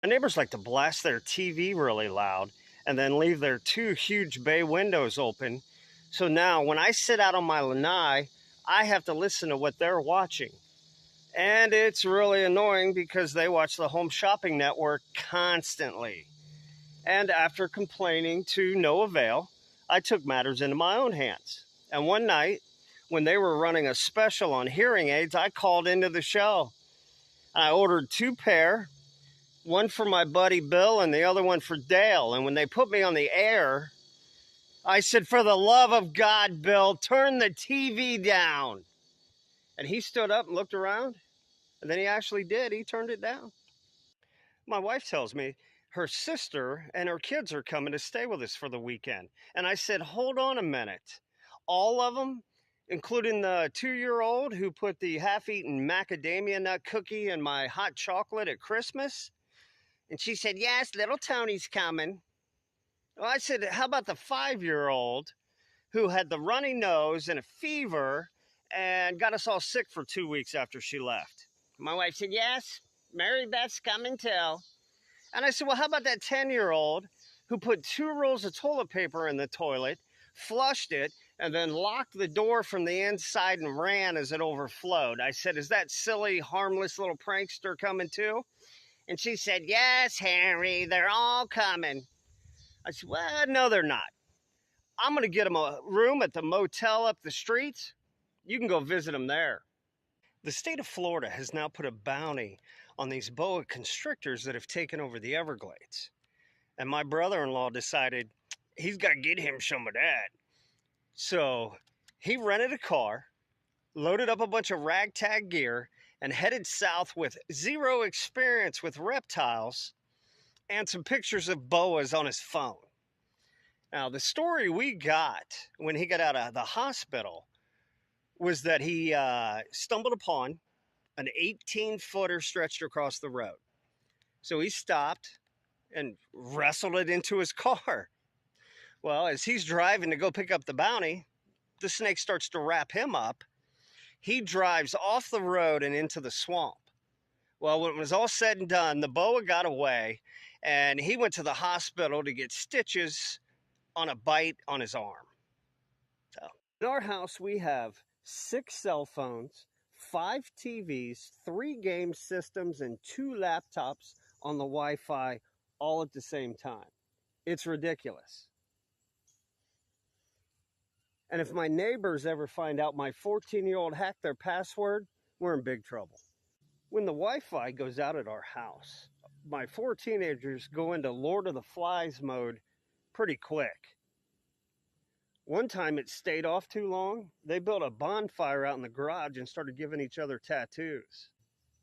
My neighbors like to blast their TV really loud and then leave their two huge bay windows open. So now when I sit out on my lanai, I have to listen to what they're watching. And it's really annoying because they watch the Home Shopping Network constantly. And after complaining to no avail, I took matters into my own hands. And one night, when they were running a special on hearing aids, I called into the show. I ordered two pair, one for my buddy Bill and the other one for Dale. And when they put me on the air, I said, "For the love of God, Bill, turn the TV down." And he stood up and looked around, and then he actually did. He turned it down. My wife tells me her sister and her kids are coming to stay with us for the weekend. And I said, "Hold on a minute. All of them, including the 2-year old who put the half eaten macadamia nut cookie in my hot chocolate at Christmas?" And she said, "Yes, little Tony's coming." Well, I said, "How about the 5-year old who had the runny nose and a fever and got us all sick for 2 weeks after she left?" My wife said, "Yes, Mary Beth's coming too." And I said, "Well, how about that 10-year-old who put 2 rolls of toilet paper in the toilet, flushed it, and then locked the door from the inside and ran as it overflowed?" I said, "Is that silly, harmless little prankster coming too?" And she said, "Yes, Harry, they're all coming." I said, "Well, no, they're not. I'm going to get them a room at the motel up the street. You can go visit them there." The state of Florida has now put a bounty on these boa constrictors that have taken over the Everglades. And my brother-in-law decided he's got to get him some of that. So he rented a car, loaded up a bunch of ragtag gear, and headed south with zero experience with reptiles and some pictures of boas on his phone. Now, the story we got when he got out of the hospital was that he stumbled upon an 18-footer stretched across the road. So he stopped and wrestled it into his car. Well, as he's driving to go pick up the bounty, the snake starts to wrap him up. He drives off the road and into the swamp. Well, when it was all said and done, the boa got away and he went to the hospital to get stitches on a bite on his arm. So, in our house, we have 6 cell phones, 5 TVs, 3 game systems, and 2 laptops on the Wi-Fi all at the same time. It's ridiculous. And if my neighbors ever find out my 14-year-old hacked their password, we're in big trouble. When the Wi-Fi goes out at our house, my 4 teenagers go into Lord of the Flies mode pretty quick. One time it stayed off too long. They built a bonfire out in the garage and started giving each other tattoos.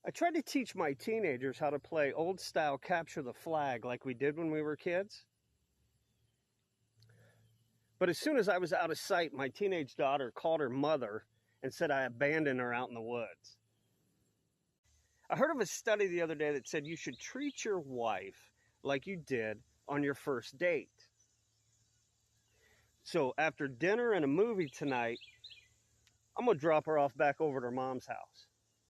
I tried to teach my teenagers how to play old style capture the flag like we did when we were kids. But as soon as I was out of sight, my teenage daughter called her mother and said I abandoned her out in the woods. I heard of a study the other day that said you should treat your wife like you did on your first date. So after dinner and a movie tonight, I'm going to drop her off back over to her mom's house.